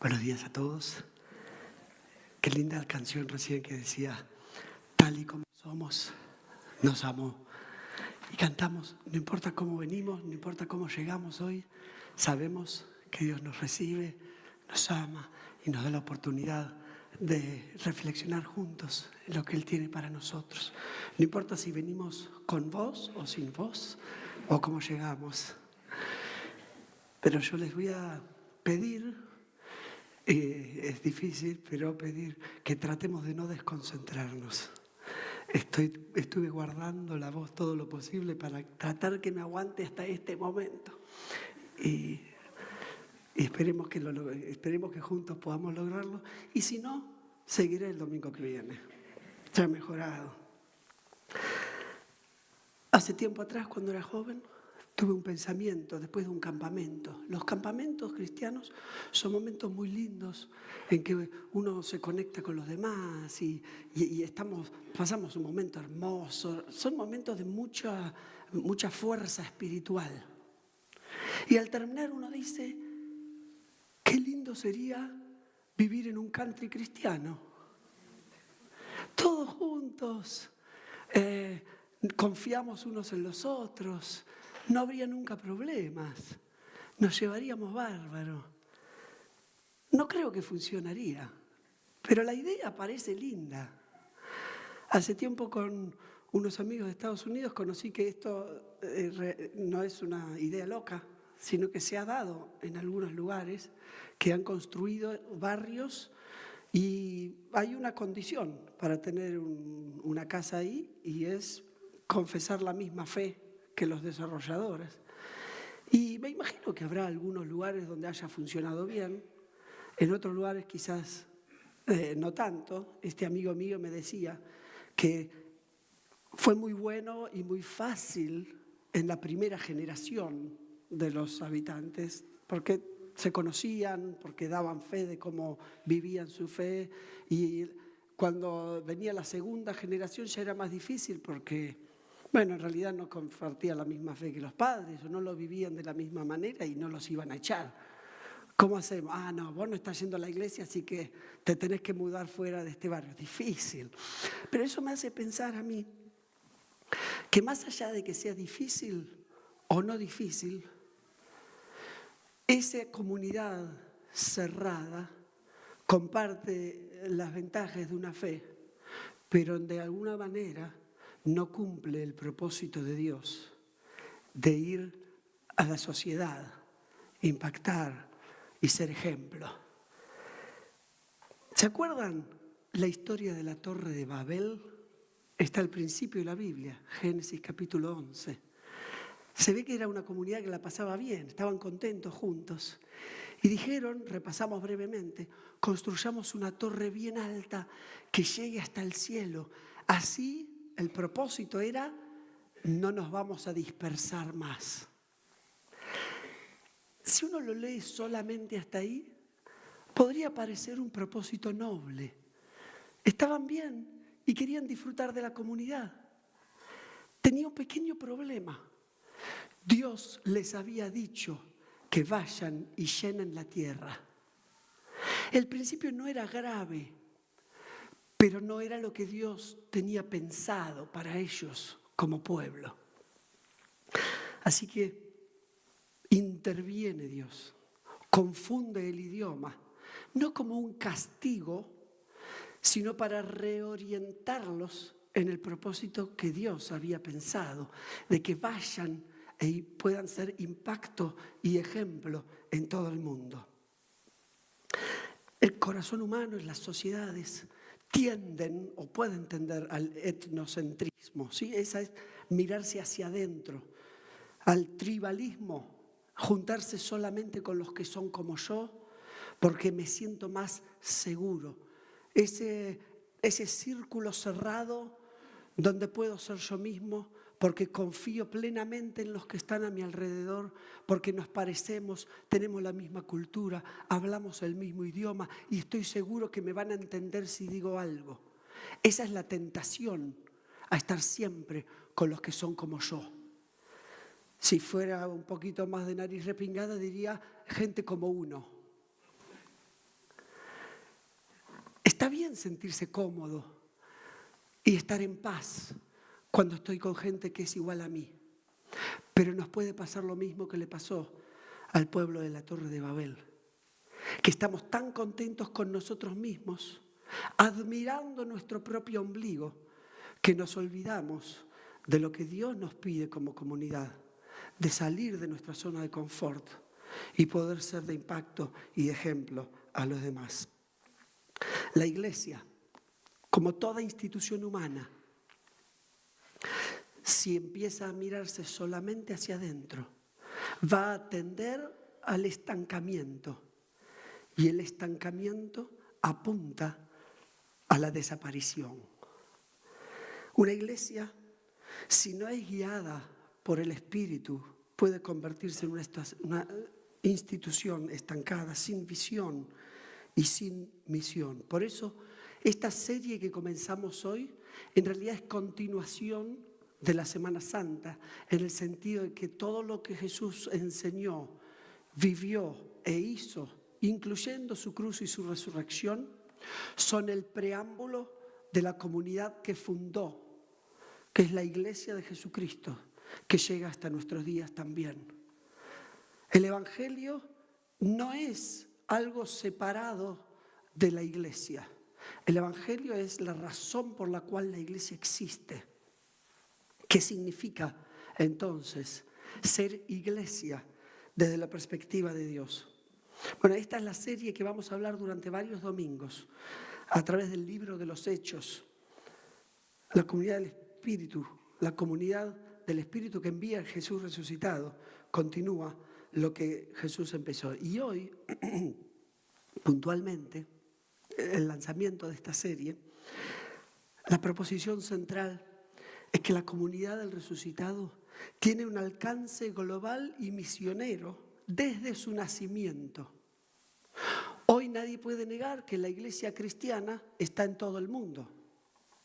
Buenos días a todos. Qué linda canción recién que decía, tal y como somos, nos amó. Y cantamos, no importa cómo venimos, no importa cómo llegamos hoy, sabemos que Dios nos recibe, nos ama y nos da la oportunidad de reflexionar juntos en lo que Él tiene para nosotros. No importa si venimos con voz o sin voz o cómo llegamos. Pero yo les voy a pedir, es difícil, pero pedir que tratemos de no desconcentrarnos. Estuve guardando la voz todo lo posible para tratar que me aguante hasta este momento. Y esperemos que juntos podamos lograrlo. Y si no, seguiré el domingo que viene. Ya he mejorado. Hace tiempo atrás, cuando era joven, tuve un pensamiento después de un campamento. Los campamentos cristianos son momentos muy lindos en que uno se conecta con los demás y pasamos un momento hermoso. Son momentos de mucha fuerza espiritual. Y al terminar uno dice, qué lindo sería vivir en un country cristiano. Todos juntos, confiamos unos en los otros. No habría nunca problemas, nos llevaríamos bárbaro. No creo que funcionaría, pero la idea parece linda. Hace tiempo con unos amigos de Estados Unidos conocí que esto no es una idea loca, sino que se ha dado en algunos lugares que han construido barrios y hay una condición para tener una casa ahí y es confesar la misma fe que los desarrolladores. Y me imagino que habrá algunos lugares donde haya funcionado bien, en otros lugares quizás no tanto. Este amigo mío me decía que fue muy bueno y muy fácil en la primera generación de los habitantes, porque se conocían, porque daban fe de cómo vivían su fe, y cuando venía la segunda generación ya era más difícil porque bueno, en realidad no compartían la misma fe que los padres o no lo vivían de la misma manera y no los iban a echar. ¿Cómo hacemos? No, vos no estás yendo a la iglesia, así que te tenés que mudar fuera de este barrio. Difícil. Pero eso me hace pensar a mí que más allá de que sea difícil o no difícil, esa comunidad cerrada comparte las ventajas de una fe, pero de alguna manera no cumple el propósito de Dios de ir a la sociedad, impactar y ser ejemplo. ¿Se acuerdan la historia de la Torre de Babel? Está al principio de la Biblia, Génesis capítulo 11. Se ve que era una comunidad que la pasaba bien, estaban contentos juntos. Y dijeron, repasamos brevemente, construyamos una torre bien alta que llegue hasta el cielo. Así el propósito era, no nos vamos a dispersar más. Si uno lo lee solamente hasta ahí, podría parecer un propósito noble. Estaban bien y querían disfrutar de la comunidad. Tenía un pequeño problema. Dios les había dicho que vayan y llenen la tierra. El principio no era grave, pero no era lo que Dios tenía pensado para ellos como pueblo. Así que interviene Dios, confunde el idioma, no como un castigo, sino para reorientarlos en el propósito que Dios había pensado, de que vayan y puedan ser impacto y ejemplo en todo el mundo. El corazón humano en las sociedades tienden o pueden tender al etnocentrismo, ¿sí? Esa es mirarse hacia adentro, al tribalismo, juntarse solamente con los que son como yo, porque me siento más seguro. Ese círculo cerrado donde puedo ser yo mismo, porque confío plenamente en los que están a mi alrededor, porque nos parecemos, tenemos la misma cultura, hablamos el mismo idioma y estoy seguro que me van a entender si digo algo. Esa es la tentación, a estar siempre con los que son como yo. Si fuera un poquito más de nariz repingada, diría gente como uno. bien sentirse cómodo y estar en paz cuando estoy con gente que es igual a mí. Pero nos puede pasar lo mismo que le pasó al pueblo de la Torre de Babel, que estamos tan contentos con nosotros mismos, admirando nuestro propio ombligo, que nos olvidamos de lo que Dios nos pide como comunidad, de salir de nuestra zona de confort y poder ser de impacto y de ejemplo a los demás. La iglesia, como toda institución humana, si empieza a mirarse solamente hacia adentro, va a tender al estancamiento. Y el estancamiento apunta a la desaparición. Una iglesia, si no es guiada por el Espíritu, puede convertirse en una institución estancada, sin visión y sin misión. Por eso, esta serie que comenzamos hoy, en realidad es continuación de la Semana Santa, en el sentido de que todo lo que Jesús enseñó, vivió e hizo, incluyendo su cruz y su resurrección, son el preámbulo de la comunidad que fundó, que es la Iglesia de Jesucristo, que llega hasta nuestros días también. El Evangelio no es algo separado de la Iglesia. El Evangelio es la razón por la cual la Iglesia existe. ¿Qué significa entonces ser iglesia desde la perspectiva de Dios? Bueno, esta es la serie que vamos a hablar durante varios domingos a través del libro de los Hechos. La comunidad del Espíritu, la comunidad del Espíritu que envía a Jesús resucitado, continúa lo que Jesús empezó. Y hoy, puntualmente, el lanzamiento de esta serie, la proposición central es que la comunidad del resucitado tiene un alcance global y misionero desde su nacimiento. Hoy nadie puede negar que la iglesia cristiana está en todo el mundo.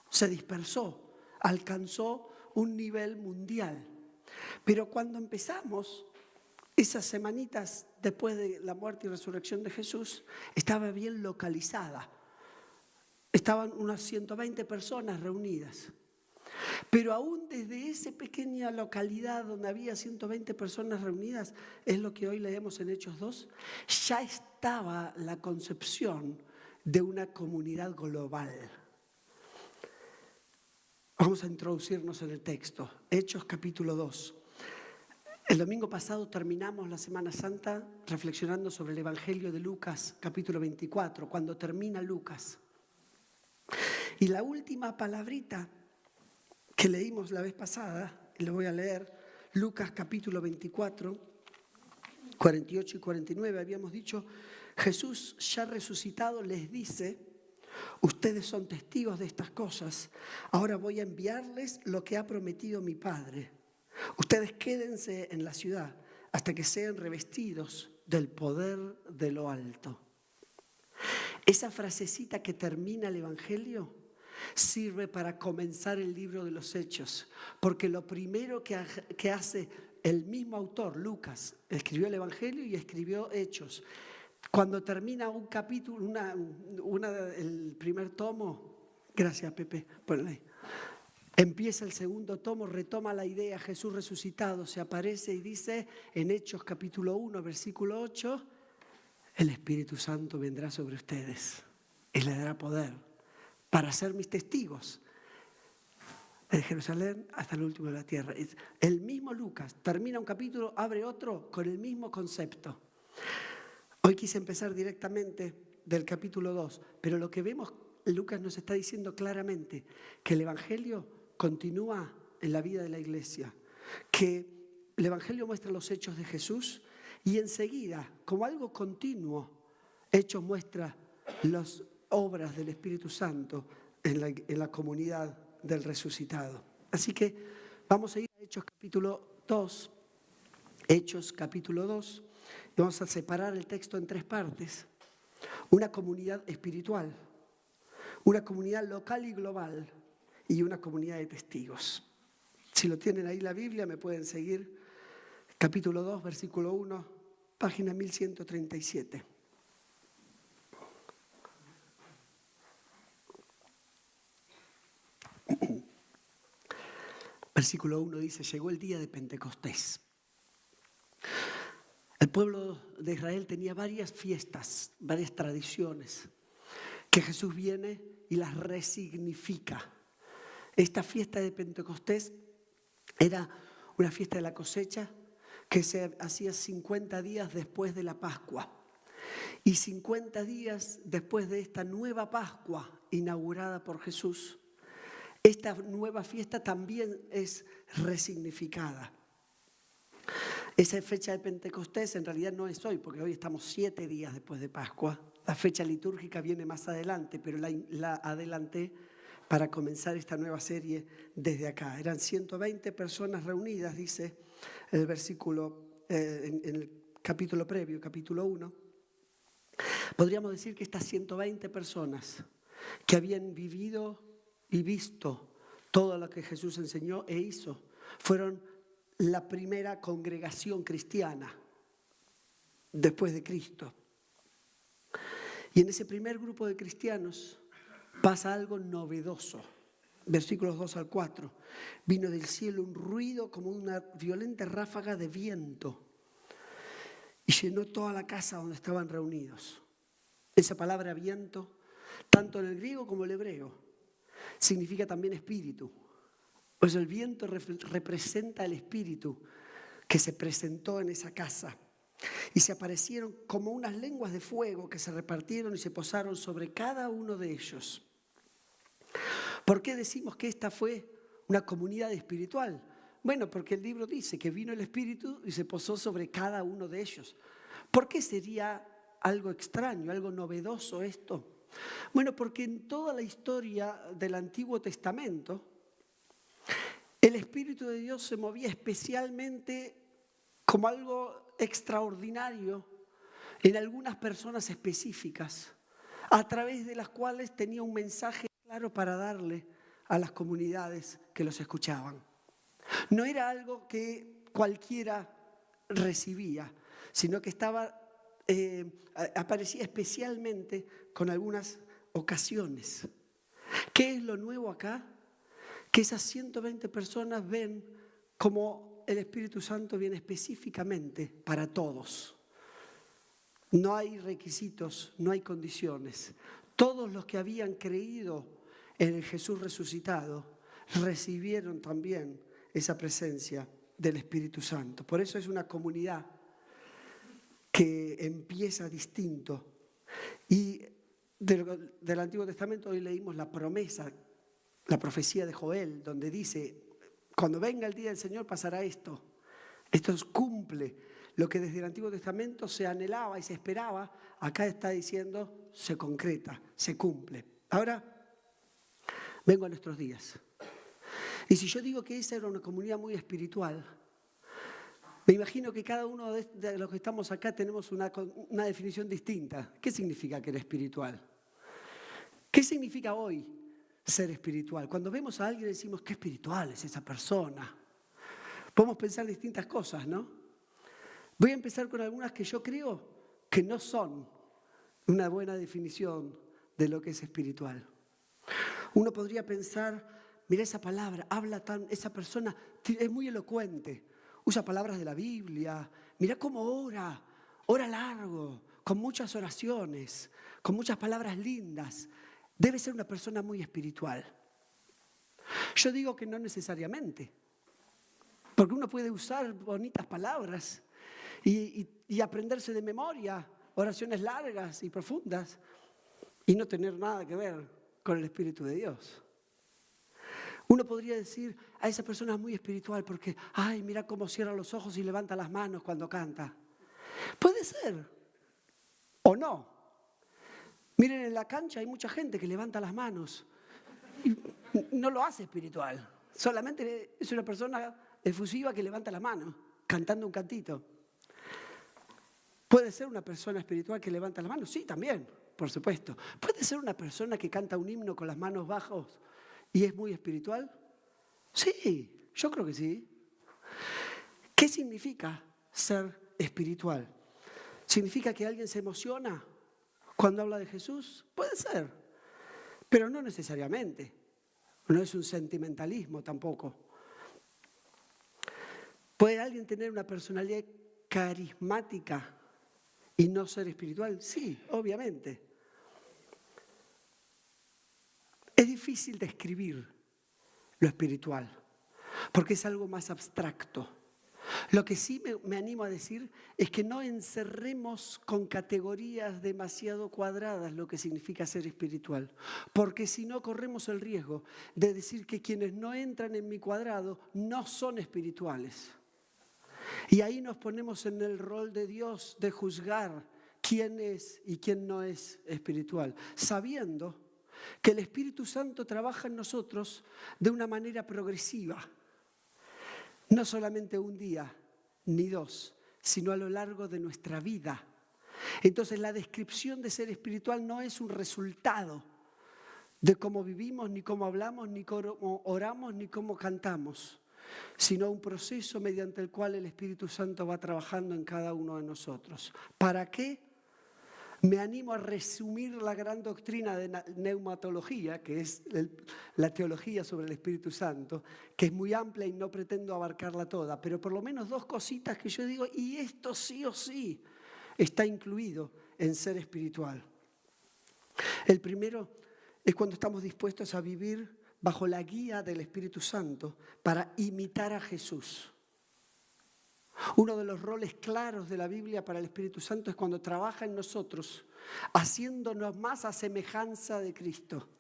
Se dispersó, alcanzó un nivel mundial. Pero cuando empezamos, esas semanitas después de la muerte y resurrección de Jesús, estaba bien localizada. Estaban unas 120 personas reunidas. Pero aún desde esa pequeña localidad donde había 120 personas reunidas, es lo que hoy leemos en Hechos 2, ya estaba la concepción de una comunidad global. Vamos a introducirnos en el texto, Hechos capítulo 2. El domingo pasado terminamos la Semana Santa reflexionando sobre el Evangelio de Lucas, capítulo 24, cuando termina Lucas. Y la última palabrita que leímos la vez pasada, y lo voy a leer, Lucas capítulo 24, 48 y 49, habíamos dicho, Jesús ya resucitado les dice, ustedes son testigos de estas cosas, ahora voy a enviarles lo que ha prometido mi Padre. Ustedes quédense en la ciudad hasta que sean revestidos del poder de lo alto. Esa frasecita que termina el Evangelio sirve para comenzar el libro de los Hechos, porque lo primero que hace el mismo autor, Lucas, escribió el Evangelio y escribió Hechos. Cuando termina un capítulo, el primer tomo, gracias Pepe, ponle ahí. Empieza el segundo tomo, retoma la idea, Jesús resucitado, se aparece y dice en Hechos capítulo 1, versículo 8, el Espíritu Santo vendrá sobre ustedes y les dará poder para ser mis testigos, de Jerusalén hasta el último de la tierra. El mismo Lucas termina un capítulo, abre otro con el mismo concepto. Hoy quise empezar directamente del capítulo 2, pero lo que vemos, Lucas nos está diciendo claramente que el Evangelio continúa en la vida de la iglesia, que el Evangelio muestra los hechos de Jesús y enseguida, como algo continuo, Hechos muestra las obras del Espíritu Santo en la comunidad del resucitado. Así que vamos a ir a Hechos capítulo 2, Hechos capítulo 2, y vamos a separar el texto en tres partes. Una comunidad espiritual, una comunidad local y global y una comunidad de testigos. Si lo tienen ahí la Biblia, me pueden seguir. Capítulo 2, versículo 1, página 1137. Versículo 1 dice, llegó el día de Pentecostés. El pueblo de Israel tenía varias fiestas, varias tradiciones, que Jesús viene y las resignifica. Esta fiesta de Pentecostés era una fiesta de la cosecha que se hacía 50 días después de la Pascua. Y 50 días después de esta nueva Pascua inaugurada por Jesús, esta nueva fiesta también es resignificada. Esa fecha de Pentecostés en realidad no es hoy, porque hoy estamos 7 días después de Pascua. La fecha litúrgica viene más adelante, pero la adelanté para comenzar esta nueva serie desde acá. Eran 120 personas reunidas, dice el versículo en el capítulo previo, capítulo 1. Podríamos decir que estas 120 personas que habían vivido y visto todo lo que Jesús enseñó e hizo, fueron la primera congregación cristiana después de Cristo. Y en ese primer grupo de cristianos pasa algo novedoso. Versículos 2 al 4. Vino del cielo un ruido como una violenta ráfaga de viento y llenó toda la casa donde estaban reunidos. Esa palabra viento, tanto en el griego como en el hebreo, significa también espíritu. Pues el viento representa el espíritu que se presentó en esa casa. Y se aparecieron como unas lenguas de fuego que se repartieron y se posaron sobre cada uno de ellos. ¿Por qué decimos que esta fue una comunidad espiritual? Bueno, porque el libro dice que vino el Espíritu y se posó sobre cada uno de ellos. ¿Por qué sería algo extraño, algo novedoso esto? Bueno, porque en toda la historia del Antiguo Testamento, el Espíritu de Dios se movía especialmente como algo extraordinario en algunas personas específicas, a través de las cuales tenía un mensaje claro para darle a las comunidades que los escuchaban. No era algo que cualquiera recibía, sino que aparecía especialmente con algunas ocasiones. ¿Qué es lo nuevo acá? Que esas 120 personas ven como el Espíritu Santo viene específicamente para todos. No hay requisitos, no hay condiciones. Todos los que habían creído en el Jesús resucitado recibieron también esa presencia del Espíritu Santo. Por eso es una comunidad que empieza distinto. Y del Antiguo Testamento hoy leímos la promesa, la profecía de Joel, donde dice, cuando venga el día del Señor pasará esto. Esto cumple lo que desde el Antiguo Testamento se anhelaba y se esperaba. Acá está diciendo, se concreta, se cumple. Ahora, vengo a nuestros días. Y si yo digo que esa era una comunidad muy espiritual, me imagino que cada uno de los que estamos acá tenemos una definición distinta. ¿Qué significa que era espiritual? ¿Qué significa hoy ser espiritual? Cuando vemos a alguien decimos, qué espiritual es esa persona. Podemos pensar distintas cosas, ¿no? Voy a empezar con algunas que yo creo que no son una buena definición de lo que es espiritual. Uno podría pensar, mira esa palabra, esa persona es muy elocuente, usa palabras de la Biblia, mira cómo ora largo, con muchas oraciones, con muchas palabras lindas. Debe ser una persona muy espiritual. Yo digo que no necesariamente, porque uno puede usar bonitas palabras y aprenderse de memoria oraciones largas y profundas y no tener nada que ver con el Espíritu de Dios. Uno podría decir, a esa persona es muy espiritual porque, ay, mira cómo cierra los ojos y levanta las manos cuando canta. Puede ser, o no. Miren, en la cancha hay mucha gente que levanta las manos y no lo hace espiritual. Solamente es una persona efusiva que levanta las manos, cantando un cantito. ¿Puede ser una persona espiritual que levanta las manos? Sí, también, por supuesto. ¿Puede ser una persona que canta un himno con las manos bajas y es muy espiritual? Sí, yo creo que sí. ¿Qué significa ser espiritual? ¿Significa que alguien se emociona cuando habla de Jesús? Puede ser, pero no necesariamente. No es un sentimentalismo tampoco. ¿Puede alguien tener una personalidad carismática y no ser espiritual? Sí, obviamente. Es difícil describir lo espiritual, porque es algo más abstracto. Lo que sí me animo a decir es que no encerremos con categorías demasiado cuadradas lo que significa ser espiritual, porque si no corremos el riesgo de decir que quienes no entran en mi cuadrado no son espirituales. Y ahí nos ponemos en el rol de Dios de juzgar quién es y quién no es espiritual, sabiendo que el Espíritu Santo trabaja en nosotros de una manera progresiva. No solamente un día ni dos, sino a lo largo de nuestra vida. Entonces la descripción de ser espiritual no es un resultado de cómo vivimos, ni cómo hablamos, ni cómo oramos, ni cómo cantamos, sino un proceso mediante el cual el Espíritu Santo va trabajando en cada uno de nosotros. ¿Para qué? Me animo a resumir la gran doctrina de neumatología, que es la teología sobre el Espíritu Santo, que es muy amplia y no pretendo abarcarla toda, pero por lo menos dos cositas que yo digo, y esto sí o sí está incluido en ser espiritual. El primero es cuando estamos dispuestos a vivir bajo la guía del Espíritu Santo para imitar a Jesús. Uno de los roles claros de la Biblia para el Espíritu Santo es cuando trabaja en nosotros, haciéndonos más a semejanza de Cristo.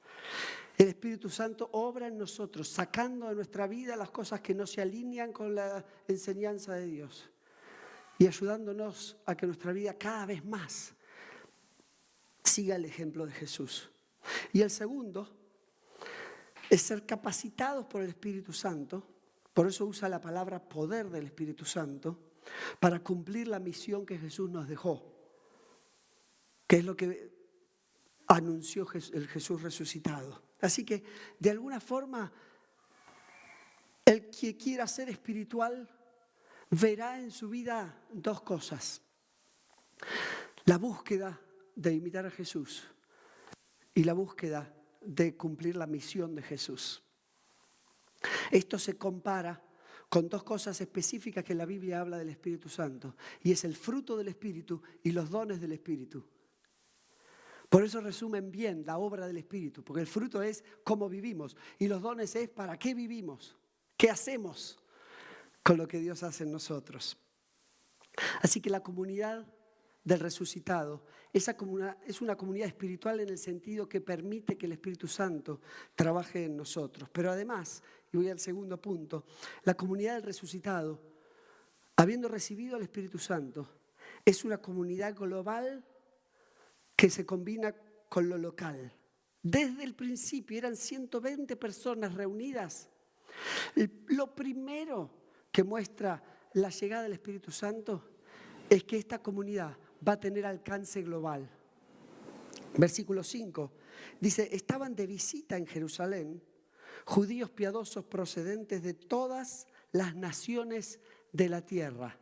El Espíritu Santo obra en nosotros, sacando de nuestra vida las cosas que no se alinean con la enseñanza de Dios y ayudándonos a que nuestra vida cada vez más siga el ejemplo de Jesús. Y el segundo es ser capacitados por el Espíritu Santo. Por eso usa la palabra poder del Espíritu Santo para cumplir la misión que Jesús nos dejó, que es lo que anunció el Jesús resucitado. Así que, de alguna forma, el que quiera ser espiritual verá en su vida dos cosas: la búsqueda de imitar a Jesús y la búsqueda de cumplir la misión de Jesús. Esto se compara con dos cosas específicas que la Biblia habla del Espíritu Santo, y es el fruto del Espíritu y los dones del Espíritu. Por eso resumen bien la obra del Espíritu, porque el fruto es cómo vivimos y los dones es para qué vivimos, qué hacemos con lo que Dios hace en nosotros. Así que la comunidad del resucitado es una comunidad espiritual en el sentido que permite que el Espíritu Santo trabaje en nosotros. Pero además, y voy al segundo punto, la comunidad del resucitado, habiendo recibido al Espíritu Santo, es una comunidad global que se combina con lo local. Desde el principio eran 120 personas reunidas. Lo primero que muestra la llegada del Espíritu Santo es que esta comunidad va a tener alcance global. Versículo 5 dice: estaban de visita en Jerusalén judíos piadosos procedentes de todas las naciones de la tierra.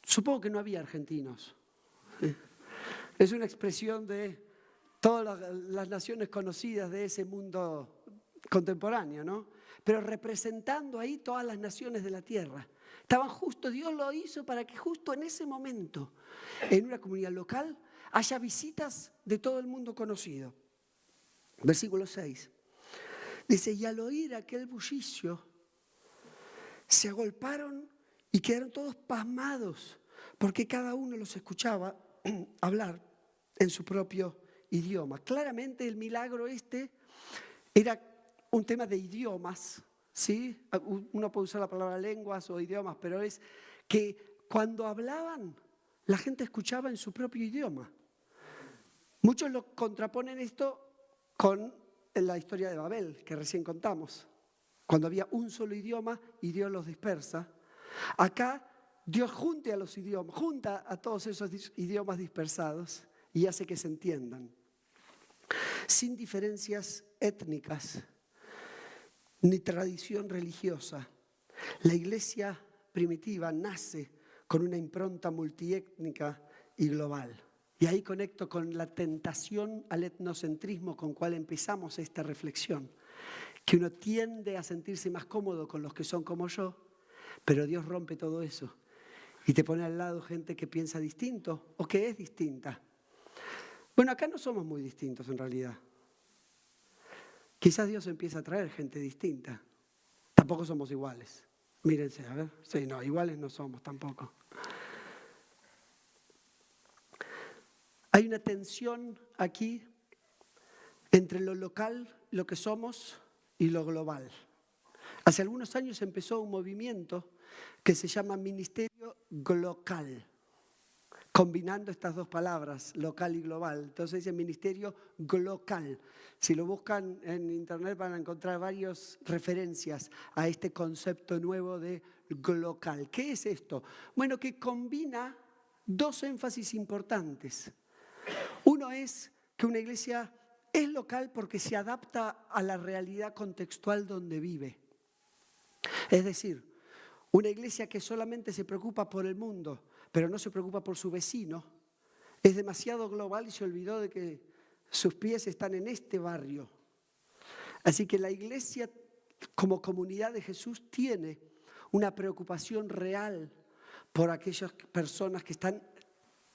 Supongo que no había argentinos. Es una expresión de todas las naciones conocidas de ese mundo contemporáneo, ¿no? Pero representando ahí todas las naciones de la tierra. Estaban justo, Dios lo hizo para que justo en ese momento, en una comunidad local, haya visitas de todo el mundo conocido. Versículo 6. Dice: y al oír aquel bullicio, se agolparon y quedaron todos pasmados, porque cada uno los escuchaba hablar en su propio idioma. Claramente el milagro era un tema de idiomas, ¿sí? Uno puede usar la palabra lenguas o idiomas, pero es que cuando hablaban, la gente escuchaba en su propio idioma. Muchos lo contraponen esto con la historia de Babel, que recién contamos, cuando había un solo idioma y Dios los dispersa. Acá Dios junta a todos esos idiomas dispersados y hace que se entiendan. Sin diferencias étnicas ni tradición religiosa, la iglesia primitiva nace con una impronta multiétnica y global. Y ahí conecto con la tentación al etnocentrismo con cual empezamos esta reflexión. que uno tiende a sentirse más cómodo con los que son como yo, pero Dios rompe todo eso y te pone al lado gente que piensa distinto o que es distinta. Bueno, acá no somos muy distintos en realidad. Quizás Dios empieza a traer gente distinta. Tampoco somos iguales. Mírense, a ver. Sí, no, iguales no somos tampoco. Hay una tensión aquí entre lo local, lo que somos, y lo global. Hace algunos años empezó un movimiento que se llama Ministerio Glocal, combinando estas dos palabras, local y global. Entonces dice Ministerio Glocal. Si lo buscan en internet van a encontrar varias referencias a este concepto nuevo de glocal. ¿Qué es esto? Bueno, que combina dos énfasis importantes. Uno es que una iglesia es local porque se adapta a la realidad contextual donde vive. Es decir, una iglesia que solamente se preocupa por el mundo, pero no se preocupa por su vecino, es demasiado global y se olvidó de que sus pies están en este barrio. Así que la iglesia, como comunidad de Jesús, tiene una preocupación real por aquellas personas que están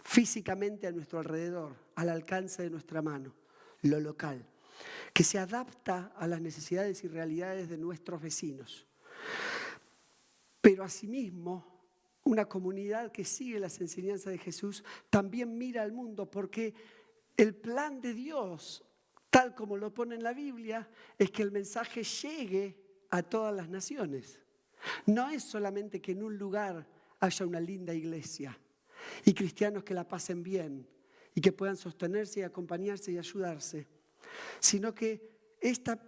físicamente a nuestro alrededor, al alcance de nuestra mano, lo local, que se adapta a las necesidades y realidades de nuestros vecinos. Pero asimismo, una comunidad que sigue las enseñanzas de Jesús también mira al mundo, porque el plan de Dios, tal como lo pone en la Biblia, es que el mensaje llegue a todas las naciones. No es solamente que en un lugar haya una linda iglesia y cristianos que la pasen bien y que puedan sostenerse y acompañarse y ayudarse, sino que esta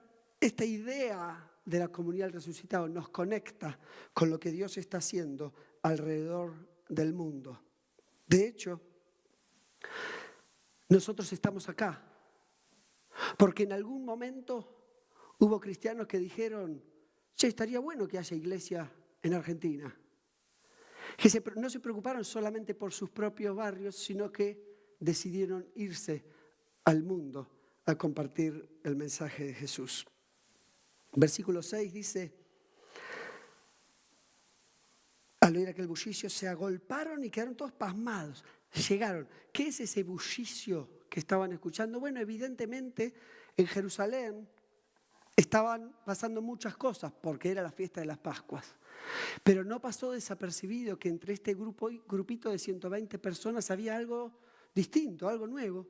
idea de la comunidad del resucitado nos conecta con lo que Dios está haciendo alrededor del mundo. De hecho, nosotros estamos acá porque en algún momento hubo cristianos que dijeron: che, estaría bueno que haya iglesia en Argentina. Que no se preocuparon solamente por sus propios barrios, sino que decidieron irse al mundo a compartir el mensaje de Jesús. Versículo 6 dice: al oír aquel bullicio se agolparon y quedaron todos pasmados. Llegaron. ¿Qué es ese bullicio que estaban escuchando? Bueno, evidentemente en Jerusalén estaban pasando muchas cosas porque era la fiesta de las Pascuas. Pero no pasó desapercibido que entre este grupito de 120 personas había algo distinto, algo nuevo.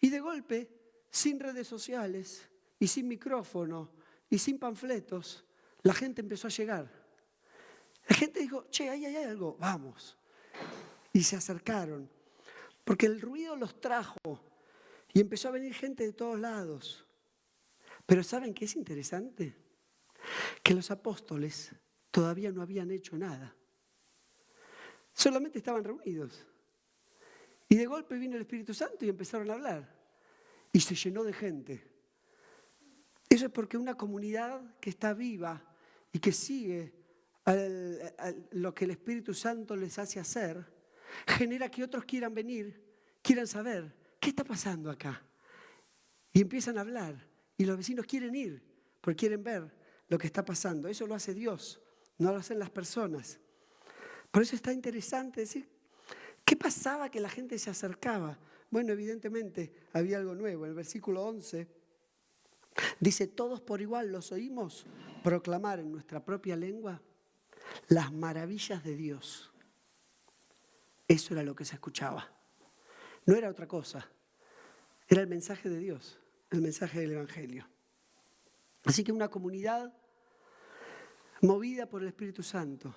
Y de golpe, sin redes sociales y sin micrófono y sin panfletos, la gente empezó a llegar. La gente dijo: che, ahí hay algo, vamos. Y se acercaron, porque el ruido los trajo y empezó a venir gente de todos lados. Pero ¿saben qué es interesante? Que los apóstoles todavía no habían hecho nada. Solamente estaban reunidos. Y de golpe vino el Espíritu Santo y empezaron a hablar. Y se llenó de gente. Eso es porque una comunidad que está viva y que sigue lo que el Espíritu Santo les hace hacer, genera que otros quieran venir, quieran saber qué está pasando acá. Y empiezan a hablar. Y los vecinos quieren ir, porque quieren ver lo que está pasando. Eso lo hace Dios, no lo hacen las personas. Por eso está interesante decir, ¿qué pasaba que la gente se acercaba? Bueno, evidentemente había algo nuevo. En el versículo 11 dice: todos por igual los oímos proclamar en nuestra propia lengua las maravillas de Dios. Eso era lo que se escuchaba. No era otra cosa. Era el mensaje de Dios, el mensaje del Evangelio. Así que una comunidad movida por el Espíritu Santo,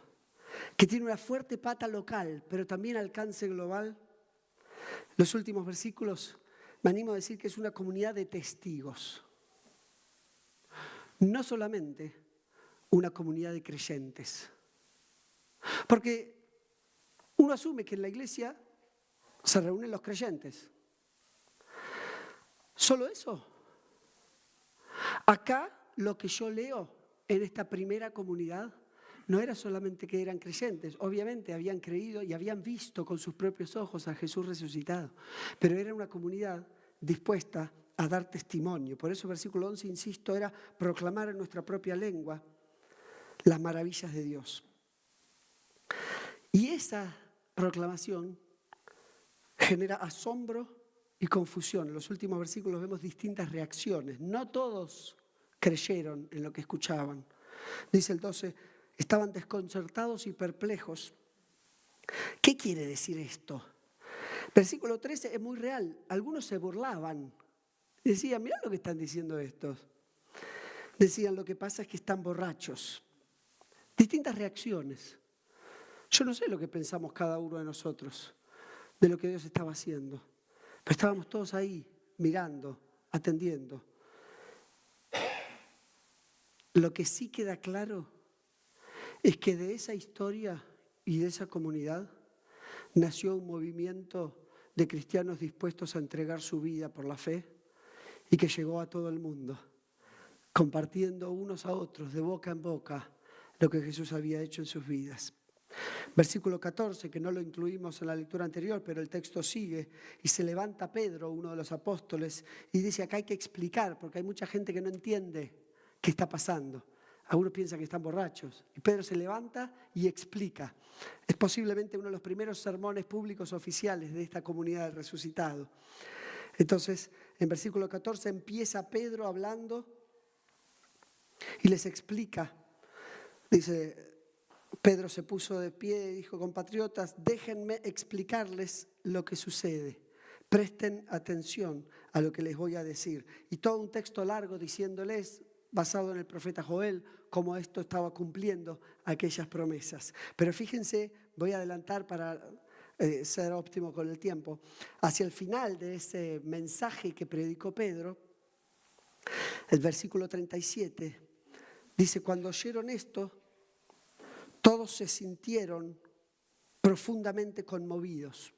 que tiene una fuerte pata local, pero también alcance global. Los últimos versículos me animo a decir que es una comunidad de testigos. No solamente una comunidad de creyentes. Porque uno asume que en la iglesia se reúnen los creyentes. ¿Solo eso? Acá lo que yo leo en esta primera comunidad no era solamente que eran creyentes. Obviamente habían creído y habían visto con sus propios ojos a Jesús resucitado. Pero era una comunidad dispuesta a dar testimonio. Por eso versículo 11, insisto, era proclamar en nuestra propia lengua las maravillas de Dios. Y esa proclamación genera asombro y confusión. En los últimos versículos vemos distintas reacciones. No todos creyeron en lo que escuchaban. Dice el 12, estaban desconcertados y perplejos. ¿Qué quiere decir esto? Versículo 13 es muy real. Algunos se burlaban. Decían, mirá lo que están diciendo estos. Decían, lo que pasa es que están borrachos. Distintas reacciones. Yo no sé lo que pensamos cada uno de nosotros de lo que Dios estaba haciendo. Pero estábamos todos ahí, mirando, atendiendo. Lo que sí queda claro es que de esa historia y de esa comunidad nació un movimiento de cristianos dispuestos a entregar su vida por la fe y que llegó a todo el mundo, compartiendo unos a otros, de boca en boca, lo que Jesús había hecho en sus vidas. Versículo 14, que no lo incluimos en la lectura anterior, pero el texto sigue, y se levanta Pedro, uno de los apóstoles, y dice, acá hay que explicar, porque hay mucha gente que no entiende qué está pasando. Algunos piensan que están borrachos. Y Pedro se levanta y explica. Es posiblemente uno de los primeros sermones públicos oficiales de esta comunidad del resucitado. Entonces, en versículo 14 empieza Pedro hablando y les explica. Dice, Pedro se puso de pie y dijo, compatriotas, déjenme explicarles lo que sucede. Presten atención a lo que les voy a decir. Y todo un texto largo diciéndoles, basado en el profeta Joel, cómo esto estaba cumpliendo aquellas promesas. Pero fíjense, voy a adelantar para ser óptimo con el tiempo, hacia el final de ese mensaje que predicó Pedro, el versículo 37, dice, cuando oyeron esto, todos se sintieron profundamente conmovidos.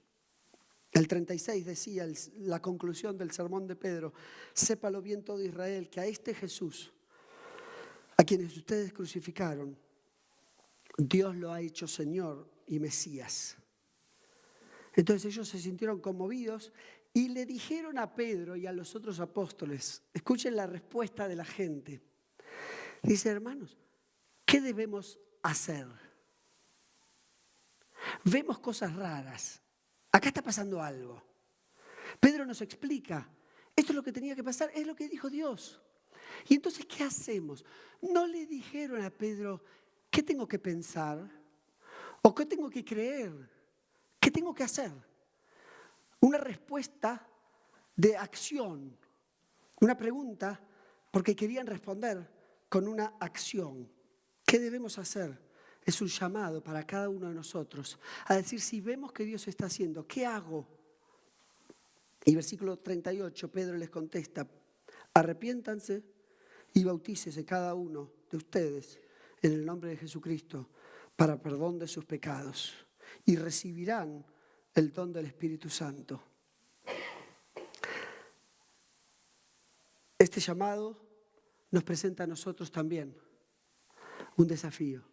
El 36 decía, la conclusión del sermón de Pedro, sépalo bien todo Israel, que a este Jesús, a quienes ustedes crucificaron, Dios lo ha hecho Señor y Mesías. Entonces ellos se sintieron conmovidos y le dijeron a Pedro y a los otros apóstoles, escuchen la respuesta de la gente. Dice, hermanos, ¿qué debemos hacer? Vemos cosas raras. Acá está pasando algo. Pedro nos explica, esto es lo que tenía que pasar, es lo que dijo Dios. Y entonces, ¿qué hacemos? No le dijeron a Pedro, ¿qué tengo que pensar? ¿O qué tengo que creer? ¿Qué tengo que hacer? Una respuesta de acción. Una pregunta, porque querían responder con una acción. ¿Qué debemos hacer? Es un llamado para cada uno de nosotros a decir, si vemos que Dios está haciendo, ¿qué hago? Y versículo 38, Pedro les contesta, arrepiéntanse y bautícese cada uno de ustedes en el nombre de Jesucristo para perdón de sus pecados y recibirán el don del Espíritu Santo. Este llamado nos presenta a nosotros también un desafío.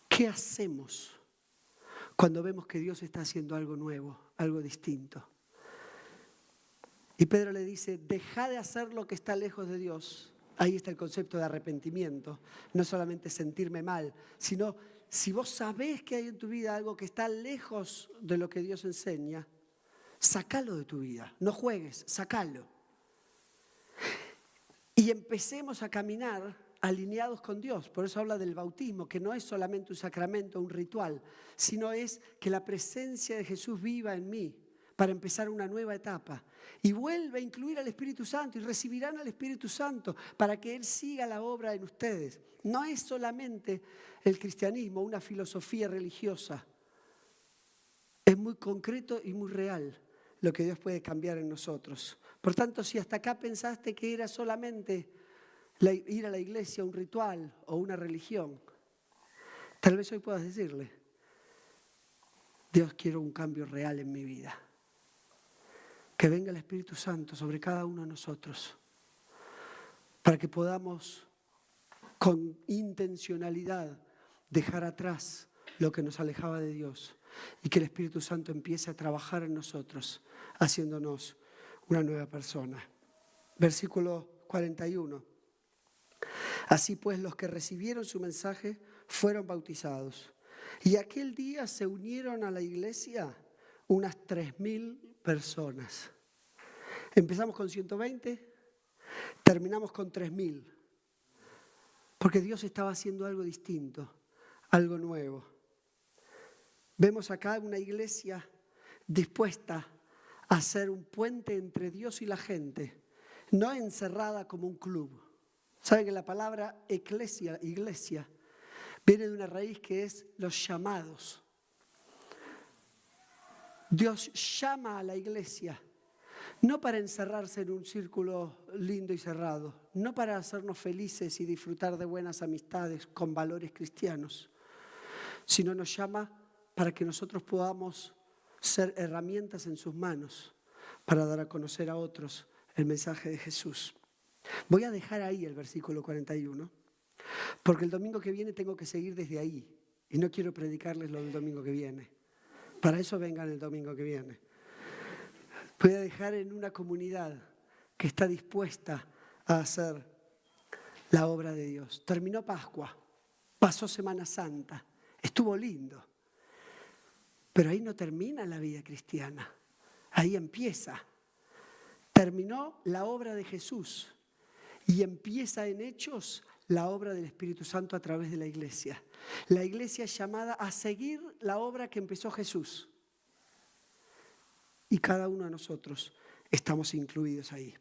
¿Qué hacemos cuando vemos que Dios está haciendo algo nuevo, algo distinto? Y Pedro le dice, deja de hacer lo que está lejos de Dios. Ahí está el concepto de arrepentimiento. No solamente sentirme mal, sino si vos sabés que hay en tu vida algo que está lejos de lo que Dios enseña, sacalo de tu vida. No juegues, sacalo. Y empecemos a caminar alineados con Dios. Por eso habla del bautismo, que no es solamente un sacramento, un ritual, sino es que la presencia de Jesús viva en mí para empezar una nueva etapa. Y vuelve a incluir al Espíritu Santo y recibirán al Espíritu Santo para que Él siga la obra en ustedes. No es solamente el cristianismo, una filosofía religiosa. Es muy concreto y muy real lo que Dios puede cambiar en nosotros. Por tanto, si hasta acá pensaste que era solamente ir a la iglesia, un ritual o una religión, tal vez hoy puedas decirle, Dios, quiero un cambio real en mi vida. Que venga el Espíritu Santo sobre cada uno de nosotros para que podamos con intencionalidad dejar atrás lo que nos alejaba de Dios y que el Espíritu Santo empiece a trabajar en nosotros, haciéndonos una nueva persona. versículo 41. Así pues, los que recibieron su mensaje fueron bautizados. Y aquel día se unieron a la iglesia unas 3.000 personas. Empezamos con 120, terminamos con 3.000. Porque Dios estaba haciendo algo distinto, algo nuevo. Vemos acá una iglesia dispuesta a ser un puente entre Dios y la gente, no encerrada como un club. ¿Saben que la palabra iglesia, viene de una raíz que es los llamados? Dios llama a la iglesia, no para encerrarse en un círculo lindo y cerrado, no para hacernos felices y disfrutar de buenas amistades con valores cristianos, sino nos llama para que nosotros podamos ser herramientas en sus manos para dar a conocer a otros el mensaje de Jesús. Voy a dejar ahí el versículo 41, porque el domingo que viene tengo que seguir desde ahí y no quiero predicarles lo del domingo que viene. Para eso vengan el domingo que viene. Voy a dejar en una comunidad que está dispuesta a hacer la obra de Dios. Terminó Pascua, pasó Semana Santa, estuvo lindo. Pero ahí no termina la vida cristiana, ahí empieza. Terminó la obra de Jesús y empieza en Hechos la obra del Espíritu Santo a través de la iglesia. La iglesia es llamada a seguir la obra que empezó Jesús. Y cada uno de nosotros estamos incluidos ahí.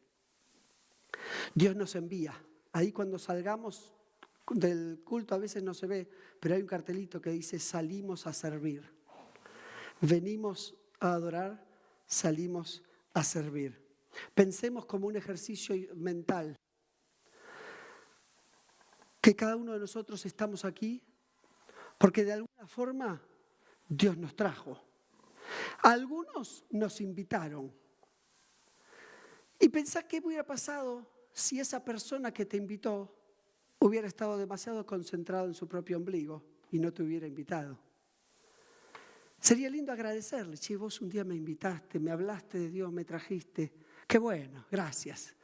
Dios nos envía. Ahí cuando salgamos del culto a veces no se ve, pero hay un cartelito que dice salimos a servir. Venimos a adorar, salimos a servir. Pensemos como un ejercicio mental que cada uno de nosotros estamos aquí porque de alguna forma Dios nos trajo. Algunos nos invitaron. Y pensá qué hubiera pasado si esa persona que te invitó hubiera estado demasiado concentrado en su propio ombligo y no te hubiera invitado. Sería lindo agradecerle. Che, vos un día me invitaste, me hablaste de Dios, me trajiste. Qué bueno, gracias.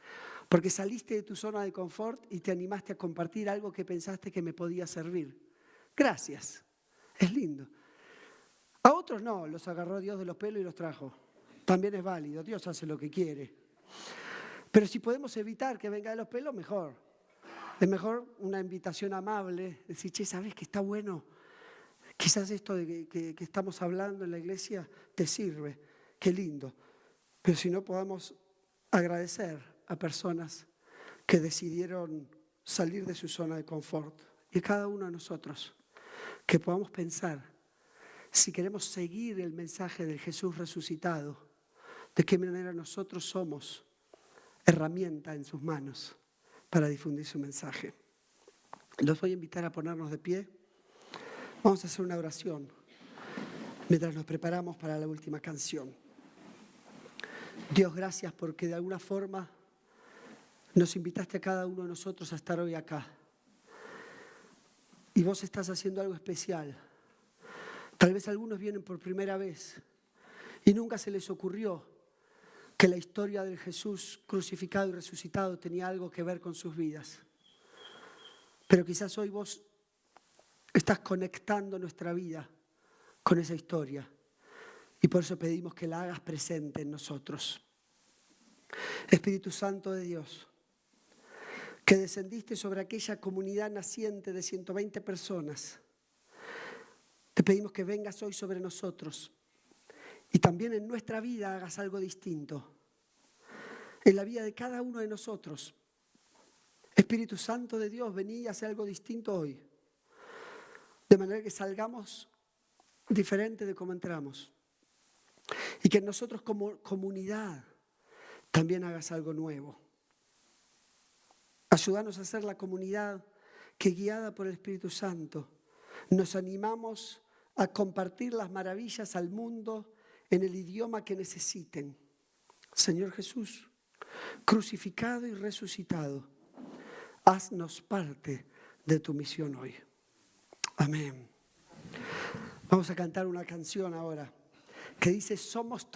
Porque saliste de tu zona de confort y te animaste a compartir algo que pensaste que me podía servir. Gracias. Es lindo. A otros no, los agarró Dios de los pelos y los trajo. También es válido, Dios hace lo que quiere. Pero si podemos evitar que venga de los pelos, mejor. Es mejor una invitación amable, decir, che, ¿sabes que está bueno? Quizás esto de que estamos hablando en la iglesia te sirve, qué lindo. Pero si no, podamos agradecer a personas que decidieron salir de su zona de confort. Y cada uno de nosotros, que podamos pensar, si queremos seguir el mensaje del Jesús resucitado, de qué manera nosotros somos herramienta en sus manos para difundir su mensaje. Los voy a invitar a ponernos de pie. Vamos a hacer una oración mientras nos preparamos para la última canción. Dios, gracias porque de alguna forma nos invitaste a cada uno de nosotros a estar hoy acá. Y vos estás haciendo algo especial. Tal vez algunos vienen por primera vez y nunca se les ocurrió que la historia del Jesús crucificado y resucitado tenía algo que ver con sus vidas. Pero quizás hoy vos estás conectando nuestra vida con esa historia y por eso pedimos que la hagas presente en nosotros. Espíritu Santo de Dios, que descendiste sobre aquella comunidad naciente de 120 personas, te pedimos que vengas hoy sobre nosotros y también en nuestra vida hagas algo distinto. En la vida de cada uno de nosotros. Espíritu Santo de Dios, vení y haz algo distinto hoy. De manera que salgamos diferente de cómo entramos. Y que nosotros como comunidad también hagas algo nuevo. Ayúdanos a ser la comunidad que, guiada por el Espíritu Santo, nos animamos a compartir las maravillas al mundo en el idioma que necesiten. Señor Jesús, crucificado y resucitado, haznos parte de tu misión hoy. Amén. Vamos a cantar una canción ahora que dice, somos